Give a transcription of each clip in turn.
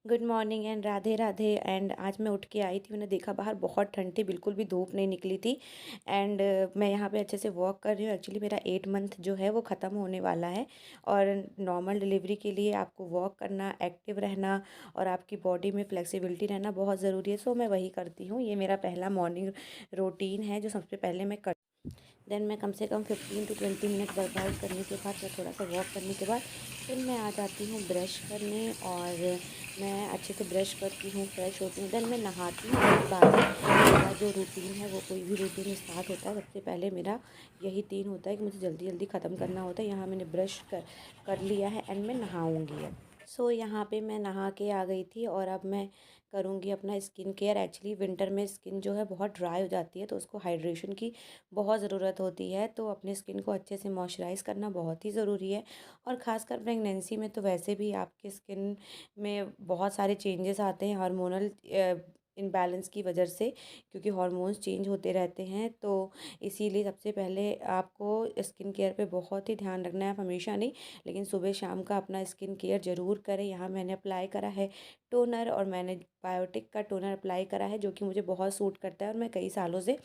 Good morning and Radhe Radhe. And आज मैं उठ के आई थी, मैंने देखा बाहर बहुत ठंड थी, बिल्कुल भी धूप नहीं निकली थी। एंड मैं यहाँ पे अच्छे से वॉक कर रही हूँ। एक्चुअली मेरा 8 मंथ जो है वो ख़त्म होने वाला है। और नॉर्मल डिलीवरी के लिए आपको वॉक करना, एक्टिव रहना और आपकी बॉडी में फ्लेक्सिबिलिटी रहना बहुत ज़रूरी है। सो मैं वही करती हूँ। ये मेरा पहला मॉर्निंग रूटीन है जो सबसे पहले मैं देन मैं कम से कम 15 to 20 मिनट वर्कआउट करने के बाद या थोड़ा सा वॉक करने के बाद फिर मैं आ जाती हूँ ब्रश करने। और मैं अच्छे से ब्रश करती हूँ, फ्रेश होती हूँ, देन मैं नहाती हूँ। उसके बाद मेरा जो रूटीन है, वो कोई भी रूटीन स्टार्ट होता है, सबसे पहले मेरा यही 3 होता है कि मुझे जल्दी जल्दी ख़त्म करना होता है। यहाँ मैंने ब्रश कर लिया है एंड मैं नहाऊँगी अब। सो यहाँ पे मैं नहा के आ गई थी और अब मैं करूँगी अपना स्किन केयर। एक्चुअली विंटर में स्किन जो है बहुत ड्राई हो जाती है, तो उसको हाइड्रेशन की बहुत ज़रूरत होती है। तो अपने स्किन को अच्छे से मॉइस्चराइज़ करना बहुत ही ज़रूरी है। और ख़ासकर प्रेगनेंसी में तो वैसे भी आपके स्किन में बहुत सारे चेंजेस आते हैं हार्मोनल इम्बैलेंस की वजह से, क्योंकि हार्मोन्स चेंज होते रहते हैं। तो इसीलिए सबसे पहले आपको स्किन केयर पे बहुत ही ध्यान रखना है। आप हमेशा नहीं, लेकिन सुबह शाम का अपना स्किन केयर ज़रूर करें। यहाँ मैंने अप्लाई करा है टोनर, और मैंने बायोटिक का टोनर अप्लाई करा है जो कि मुझे बहुत सूट करता है और मैं कई सालों से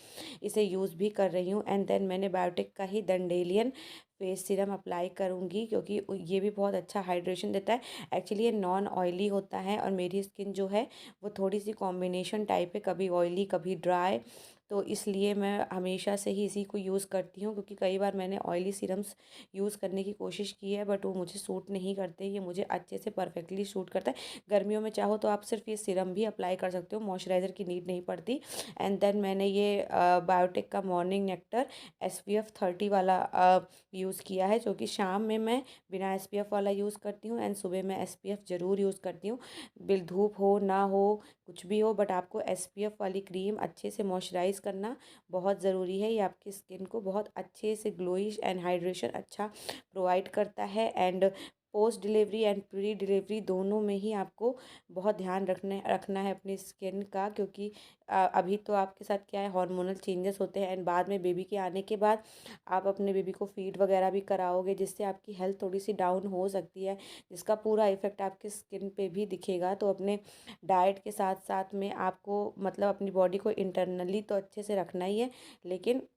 इसे यूज़ भी कर रही हूँ। एंड देन मैंने बायोटिक का ही डंडेलियन फेस सीरम अप्लाई करूँगी, क्योंकि ये भी बहुत अच्छा हाइड्रेशन देता है। एक्चुअली ये नॉन ऑयली होता है और मेरी स्किन जो है वो थोड़ी सी कॉम्बिनेशन टाइप है, कभी ऑयली कभी ड्राई। तो इसलिए मैं हमेशा से ही इसी को यूज़ करती हूँ, क्योंकि कई बार मैंने ऑयली सीरम्स यूज़ करने की कोशिश की है बट वो मुझे सूट नहीं करते। ये मुझे अच्छे से परफेक्टली सूट करता है। गर्मियों में चाहो तो आप सिर्फ ये सीरम भी अप्लाई कर सकते हो, मॉइस्चराइज़र की नीड नहीं पड़ती। एंड देन मैंने ये बायोटिक का मॉर्निंग नेक्टर SPF 30 वाला यूज़ किया है, जो कि शाम में मैं बिना SPF वाला यूज़ करती हूँ एंड सुबह मैं SPF ज़रूर यूज़ करती हूँ। बिल धूप हो ना हो, कुछ भी हो, बट आपको SPF वाली क्रीम अच्छे से मॉइस्चराइज़ करना बहुत ज़रूरी है। ये आपकी स्किन को बहुत अच्छे से ग्लोइश एंड हाइड्रेशन अच्छा प्रोवाइड करता है। And post delivery and pre delivery दोनों में ही आपको बहुत ध्यान रखना है अपनी स्किन का, क्योंकि अभी तो आपके साथ क्या है, हार्मोनल चेंजेस होते हैं एंड बाद में बेबी के आने के बाद आप अपने बेबी को फीड वगैरह भी कराओगे, जिससे आपकी हेल्थ थोड़ी सी डाउन हो सकती है, जिसका पूरा इफ़ेक्ट आपके स्किन पे भी दिखेगा। तो अपने डाइट के साथ साथ में आपको मतलब अपनी बॉडी को इंटरनली तो अच्छे से रखना ही है, लेकिन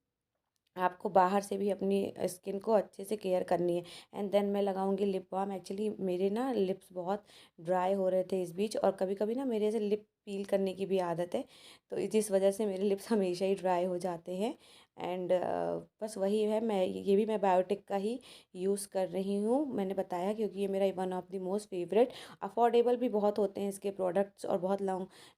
आपको बाहर से भी अपनी स्किन को अच्छे से केयर करनी है। एंड देन मैं लगाऊंगी लिप बाम। एक्चुअली मेरे ना लिप्स बहुत ड्राई हो रहे थे इस बीच, और कभी कभी ना मेरे ऐसे लिप पील करने की भी आदत है, तो जिस वजह से मेरे लिप्स हमेशा ही ड्राई हो जाते हैं। एंड बस वही है, मैं ये भी मैं बायोटिक का ही यूज़ कर रही हूँ, मैंने बताया, क्योंकि ये मेरा one of the most favourite. Affordable भी बहुत होते हैं इसके प्रोडक्ट्स और बहुत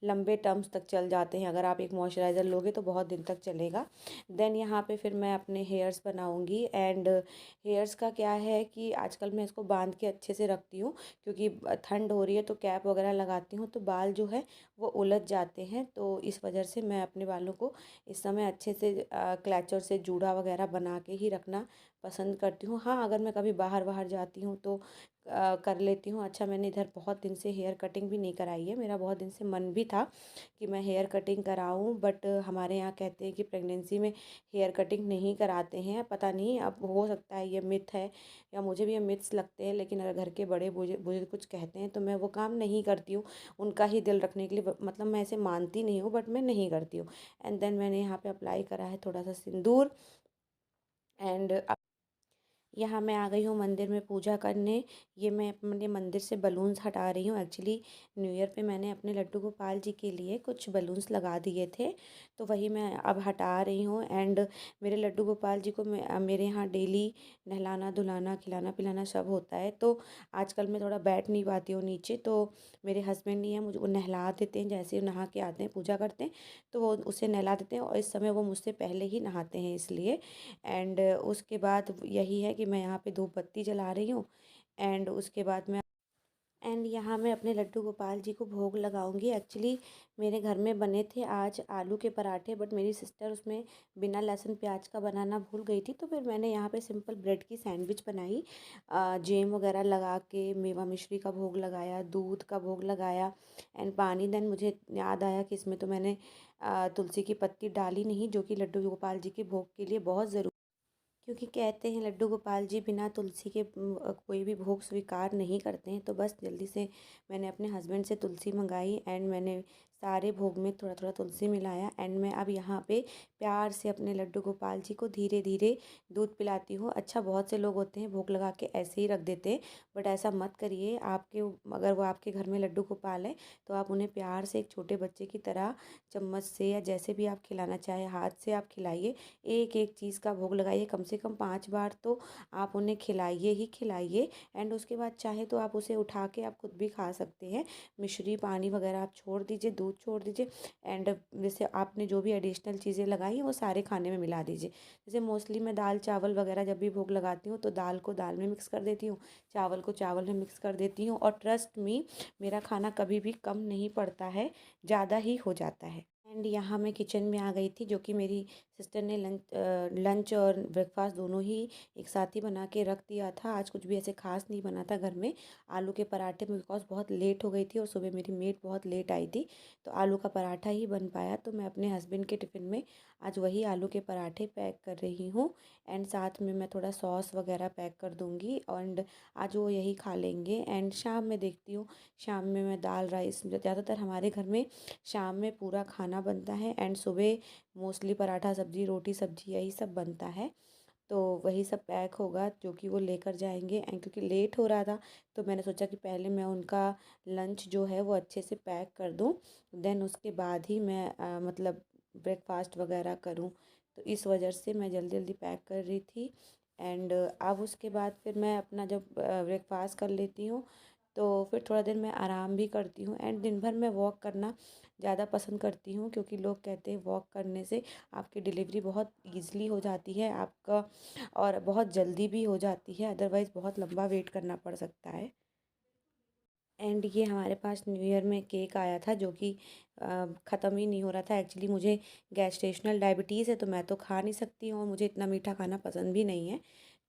लंबे टर्म्स तक चल जाते हैं। अगर आप एक मॉइस्चराइज़र लोगे तो बहुत दिन तक चलेगा। देन यहाँ पे फिर मैं अपने हेयर्स बनाऊँगी। एंड हेयर्स का क्या है कि आजकल मैं इसको बांध के अच्छे से रखती हूँ, क्योंकि ठंड हो रही है तो कैप वगैरह लगाती हूँ तो बाल जो है वो उलझ जाते हैं। तो इस वजह से मैं अपने बालों को इस समय अच्छे से क्लचर से जूड़ा वगैरह बना के ही रखना पसंद करती हूँ। हाँ, अगर मैं कभी बाहर बाहर जाती हूँ तो कर लेती हूँ। अच्छा, मैंने इधर बहुत दिन से हेयर कटिंग भी नहीं कराई है, मेरा बहुत दिन से मन भी था कि मैं हेयर कटिंग कराऊं, बट हमारे यहाँ कहते हैं कि प्रेगनेंसी में हेयर कटिंग नहीं कराते हैं। पता नहीं, अब हो सकता है ये मिथ है या मुझे भी ये मिथ्स लगते हैं, लेकिन अगर घर के बड़े बुजुर्ग बुजुर्ग कुछ कहते हैं तो मैं वो काम नहीं करती हूँ। उनका ही दिल रखने के लिए, मतलब मैं ऐसे मानती नहीं हूँ बट मैं नहीं करती हूँ। एंड देन मैंने यहाँ पे अप्लाई करा है थोड़ा सा सिंदूर। एंड यहाँ मैं आ गई हूँ मंदिर में पूजा करने। ये मैं अपने मंदिर से बलून्स हटा रही हूँ। एक्चुअली न्यू ईयर पे मैंने अपने लड्डू गोपाल जी के लिए कुछ बलून्स लगा दिए थे, तो वही मैं अब हटा रही हूँ। एंड मेरे लड्डू गोपाल जी को मेरे यहाँ डेली नहलाना धुलाना खिलाना पिलाना सब होता है। तो आजकल मैं थोड़ा बैठ नहीं पाती हूँ नीचे, तो मेरे हस्बैंड नहीं है, मुझे वो नहला देते हैं। जैसे ही नहा के आते हैं पूजा करते हैं तो वो उसे नहला देते हैं, और इस समय वो मुझसे पहले ही नहाते हैं इसलिए। एंड उसके बाद यही है कि मैं यहाँ पे धूप बत्ती जला रही हूँ। एंड उसके बाद मैं यहाँ मैं अपने लड्डू गोपाल जी को भोग लगाऊंगी। एक्चुअली मेरे घर में बने थे आज आलू के पराठे, बट मेरी सिस्टर उसमें बिना लहसुन प्याज का बनाना भूल गई थी, तो फिर मैंने यहाँ पे सिंपल ब्रेड की सैंडविच बनाई। जेम वगैरह लगा के मेवा मिश्री का भोग लगाया, दूध का भोग लगाया एंड पानी। देन मुझे याद आया कि इसमें तो मैंने तुलसी की पत्ती डाली नहीं, जो कि लड्डू गोपाल जी के भोग के लिए बहुत ज़रूरी, क्योंकि कहते हैं लड्डू गोपाल जी बिना तुलसी के कोई भी भोग स्वीकार नहीं करते हैं। तो बस जल्दी से मैंने अपने हस्बैंड से तुलसी मंगाई एंड मैंने सारे भोग में थोड़ा थोड़ा तुलसी मिलाया एंड मैं अब यहाँ पे प्यार से अपने लड्डू गोपाल जी को धीरे धीरे दूध पिलाती हूँ। अच्छा, बहुत से लोग होते हैं भोग लगा के ऐसे ही रख देते हैं, बट ऐसा मत करिए। आपके अगर वो आपके घर में लड्डू गोपाल है तो आप उन्हें प्यार से एक छोटे बच्चे की तरह चम्मच से या जैसे भी आप खिलाना चाहे हाथ से आप खिलाइए। एक एक चीज़ का भोग लगाइए, कम से कम 5 बार तो आप उन्हें खिलाइए ही खिलाइए। एंड उसके बाद चाहे तो आप उसे उठा के आप खुद भी खा सकते हैं। मिश्री पानी वगैरह आप छोड़ दीजिए, दूध छोड़ दीजिए एंड जैसे आपने जो भी एडिशनल चीज़ें लगाई हैं वो सारे खाने में मिला दीजिए। जैसे मोस्टली मैं दाल चावल वगैरह जब भी भोग लगाती हूँ तो दाल को दाल में मिक्स कर देती हूँ, चावल को चावल में मिक्स कर देती हूँ। और ट्रस्ट मी, मेरा खाना कभी भी कम नहीं पड़ता है, ज़्यादा ही हो जाता है। एंड यहाँ मैं किचन में आ गई थी, जो कि मेरी सिस्टर ने लंच और ब्रेकफास्ट दोनों ही एक साथ ही बना के रख दिया था। आज कुछ भी ऐसे खास नहीं बना था घर में। आलू के पराठे में बिकॉज बहुत लेट हो गई थी और सुबह मेरी मेड बहुत लेट आई थी, तो आलू का पराठा ही बन पाया। तो मैं अपने हस्बैंड के टिफ़िन में आज वही आलू के पराठे पैक कर रही हूँ एंड साथ में मैं थोड़ा सॉस वगैरह पैक कर दूँगी एंड आज वो यही खा लेंगे। एंड शाम में देखती हूँ, शाम में मैं दाल राइस, ज़्यादातर हमारे घर में शाम में पूरा खाना बनता है एंड सुबह मोस्टली पराठा सब्जी रोटी सब्जी यही सब बनता है। तो वही सब पैक होगा जो कि वो लेकर जाएंगे एंड क्योंकि लेट हो रहा था तो मैंने सोचा कि पहले मैं उनका लंच जो है वो अच्छे से पैक कर दूं, देन उसके बाद ही मैं मतलब ब्रेकफास्ट वगैरह करूं। तो इस वजह से मैं जल्दी जल्दी पैक कर रही थी एंड अब उसके बाद फिर मैं अपना जब ब्रेकफास्ट कर लेती हूँ तो फिर थोड़ा देर मैं आराम भी करती हूँ एंड दिन भर मैं वॉक करना ज़्यादा पसंद करती हूँ, क्योंकि लोग कहते हैं वॉक करने से आपकी डिलीवरी बहुत ईज़िली हो जाती है आपका, और बहुत जल्दी भी हो जाती है, अदरवाइज़ बहुत लंबा वेट करना पड़ सकता है। एंड ये हमारे पास न्यू ईयर में केक आया था जो कि ख़त्म ही नहीं हो रहा था। एक्चुअली मुझे गैस्ट्रेशनल डायबिटीज़ है तो मैं तो खा नहीं सकती हूँ और मुझे इतना मीठा खाना पसंद भी नहीं है।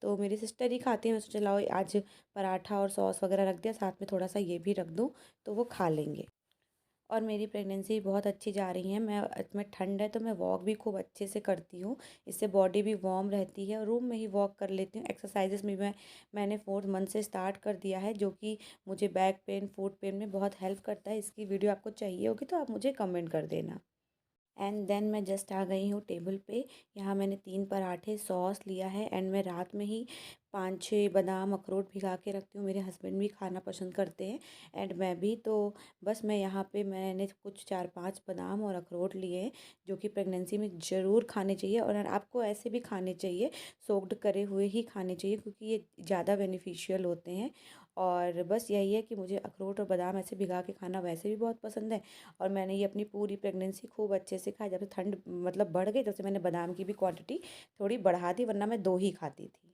तो मेरी सिस्टर ही खाती है, मैं सोचा लाओ आज पराठा और सॉस वगैरह रख दिया, साथ में थोड़ा सा ये भी रख दूँ तो वो खा लेंगे। और मेरी प्रेगनेंसी बहुत अच्छी जा रही है। मैं इसमें ठंड है तो मैं वॉक भी खूब अच्छे से करती हूँ, इससे बॉडी भी वार्म रहती है और रूम में ही वॉक कर लेती हूँ। एक्सरसाइजेस में मैंने 4th मंथ से स्टार्ट कर दिया है, जो कि मुझे बैक पेन फुट पेन में बहुत हेल्प करता है। इसकी वीडियो आपको चाहिए होगी तो आप मुझे कमेंट कर देना। एंड देन मैं जस्ट आ गई हूँ टेबल पे। यहाँ मैंने 3 पराठे सॉस लिया है एंड मैं रात में ही 5-6 बादाम अखरोट भिगा के रखती हूँ। मेरे हस्बैंड भी खाना पसंद करते हैं एंड मैं भी। तो बस मैं यहाँ पे मैंने कुछ 4-5 बादाम और अखरोट लिए हैं, जो कि प्रेगनेंसी में ज़रूर खाने चाहिए और आपको ऐसे भी खाने चाहिए, सोक्ड करे हुए ही खाने चाहिए, क्योंकि ये ज़्यादा बेनिफिशियल होते हैं। और बस यही है कि मुझे अखरोट और बादाम ऐसे भिगा के खाना वैसे भी बहुत पसंद है और मैंने ये अपनी पूरी प्रेगनेंसी खूब अच्छे से खाया। जब से ठंड मतलब बढ़ गई तब से मैंने बादाम की भी क्वांटिटी थोड़ी बढ़ा दी, वरना मैं 2 ही खाती थी।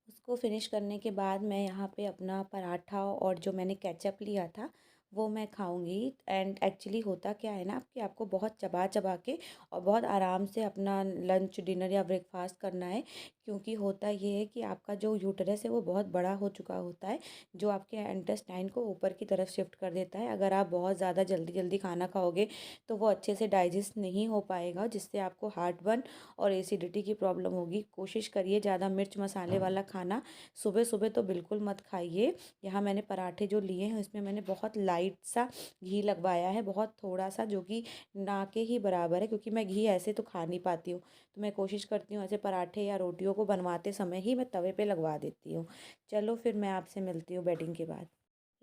उसको फिनिश करने के बाद मैं यहाँ पे अपना पराठा और जो मैंने केचप लिया था वो मैं खाऊंगी। एंड एक्चुअली होता क्या है ना कि आपको बहुत चबा चबा के और बहुत आराम से अपना लंच डिनर या ब्रेकफास्ट करना है, क्योंकि होता ये है कि आपका जो यूटरस है वो बहुत बड़ा हो चुका होता है, जो आपके इंटेस्टाइन को ऊपर की तरफ शिफ्ट कर देता है। अगर आप बहुत ज़्यादा जल्दी जल्दी खाना खाओगे तो वो अच्छे से डाइजेस्ट नहीं हो पाएगा, जिससे आपको हार्ट बर्न और एसिडिटी की प्रॉब्लम होगी। कोशिश करिए ज़्यादा मिर्च मसाले वाला खाना सुबह सुबह तो बिल्कुल मत खाइए। यहाँ मैंने पराठे जो लिए हैं इसमें मैंने बहुत लाइट सा घी लगवाया है, बहुत थोड़ा सा, जो कि ना के ही बराबर है, क्योंकि मैं घी ऐसे तो खा नहीं पाती हूँ। तो मैं कोशिश करती हूँ ऐसे पराठे या रोटियों को बनवाते समय ही मैं तवे पे लगवा देती हूँ। चलो फिर मैं आपसे मिलती हूँ बेडिंग के बाद।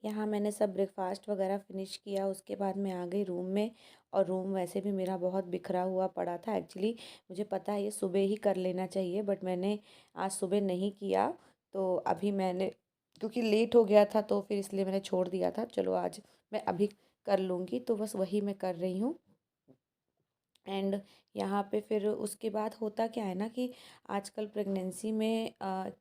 यहाँ मैंने सब ब्रेकफास्ट वगैरह फिनिश किया, उसके बाद मैं आ गई रूम में। और रूम वैसे भी मेरा बहुत बिखरा हुआ पड़ा था। एक्चुअली मुझे पता है ये सुबह ही कर लेना चाहिए, बट मैंने आज सुबह नहीं किया। तो अभी मैंने, क्योंकि लेट हो गया था तो फिर इसलिए मैंने छोड़ दिया था। चलो आज मैं अभी कर लूँगी, तो बस वही मैं कर रही हूँ। एंड यहाँ पे फिर उसके बाद होता क्या है ना कि आजकल प्रेगनेंसी में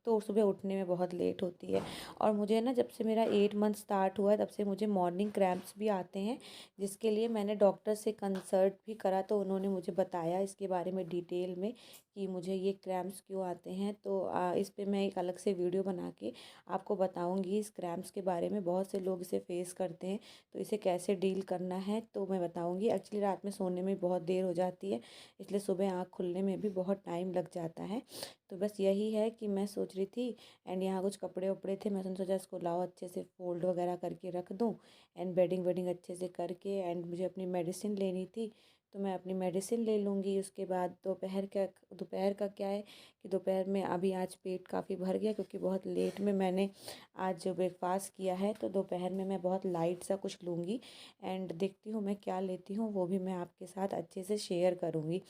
तो सुबह उठने में बहुत लेट होती है। और मुझे ना जब से मेरा 8 मंथ स्टार्ट हुआ है तब से मुझे मॉर्निंग क्रैम्प्स भी आते हैं, जिसके लिए मैंने डॉक्टर से कंसल्ट भी करा। तो उन्होंने मुझे बताया इसके बारे में डिटेल में कि मुझे ये क्रैम्प्स क्यों आते हैं। तो इस पे मैं एक अलग से वीडियो बना के आपको बताऊंगी इस क्रैम्प्स के बारे में। बहुत से लोग इसे फेस करते हैं, तो इसे कैसे डील करना है तो मैं बताऊंगी। एक्चुअली रात में सोने में बहुत देर हो जाती है, इसलिए सुबह आँख खुलने में भी बहुत टाइम लग जाता है। तो बस यही है कि मैं सोच रही थी, एंड यहाँ कुछ कपड़े वपड़े थे, मैंने सोचा इसको लाओ अच्छे से फ़ोल्ड वगैरह करके रख दूँ, एंड बेडिंग वेडिंग अच्छे से करके, एंड मुझे अपनी मेडिसिन लेनी थी, तो मैं अपनी मेडिसिन ले लूँगी। उसके बाद दोपहर का क्या है कि दोपहर में अभी आज पेट काफ़ी भर गया, क्योंकि बहुत लेट में मैंने आज ब्रेकफास्ट किया है। तो दोपहर में मैं बहुत लाइट सा कुछ लूँगी, एंड देखती हूँ मैं क्या लेती हूँ, वो भी मैं आपके साथ अच्छे से शेयर करूँगी।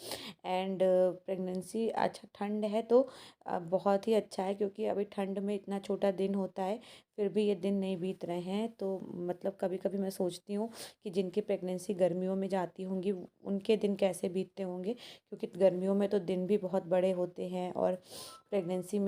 एंड प्रेगनेंसी, अच्छा ठंड है तो बहुत ही अच्छा है, क्योंकि अभी ठंड में इतना छोटा दिन होता है, फिर भी ये दिन नहीं बीत रहे हैं। तो मतलब कभी कभी मैं सोचती हूँ कि जिनकी प्रेगनेंसी गर्मियों में जाती होंगी उनके दिन कैसे बीतते होंगे, क्योंकि गर्मियों में तो दिन भी बहुत बड़े होते हैं, और प्रेगनेंसी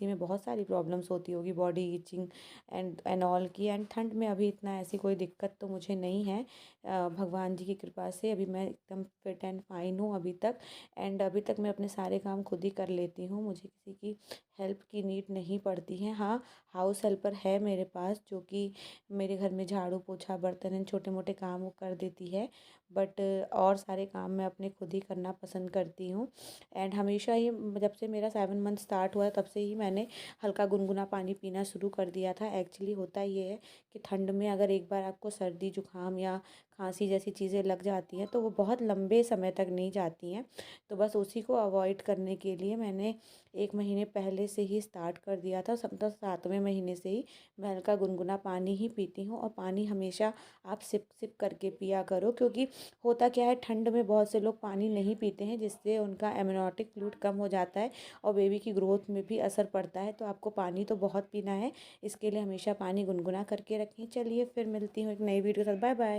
में बहुत सारी प्रॉब्लम्स होती होगी, बॉडी इचिंग एंड ऑल की। एंड ठंड में अभी इतना ऐसी कोई दिक्कत तो मुझे नहीं है, भगवान जी की कृपा से अभी मैं एकदम फिट एंड फाइन हूँ अभी तक। एंड अभी तक मैं अपने सारे काम खुद ही कर लेती हूँ, मुझे किसी की हेल्प की नीड नहीं पड़ती है। हाँ, हाउस हेल्पर है मेरे पास, जो कि मेरे घर में झाड़ू पोछा बर्तन एंड छोटे मोटे काम वो कर देती है, बट और सारे काम मैं अपने खुद ही करना पसंद करती हूँ। एंड हमेशा ही, जब से मेरा 7 मंथ स्टार्ट हुआ तब से ही मैंने हल्का गुनगुना पानी पीना शुरू कर दिया था। एक्चुअली होता ये है कि ठंड में अगर एक बार आपको सर्दी जुकाम या खांसी जैसी चीज़ें लग जाती हैं तो वो बहुत लंबे समय तक नहीं जाती हैं। तो बस उसी को अवॉइड करने के लिए मैंने 1 महीने पहले से ही स्टार्ट कर दिया था, सब 7वें महीने से ही मैं हल्का गुनगुना पानी ही पीती हूँ। और पानी हमेशा आप सिप सिप करके पिया करो, क्योंकि होता क्या है, ठंड में बहुत से लोग पानी नहीं पीते हैं, जिससे उनका एमनियोटिक फ्लूइड कम हो जाता है और बेबी की ग्रोथ में भी असर पड़ता है। तो आपको पानी तो बहुत पीना है, इसके लिए हमेशा पानी गुनगुना करके रखें। चलिए फिर मिलती हूँ एक नई वीडियो के साथ। Bye bye.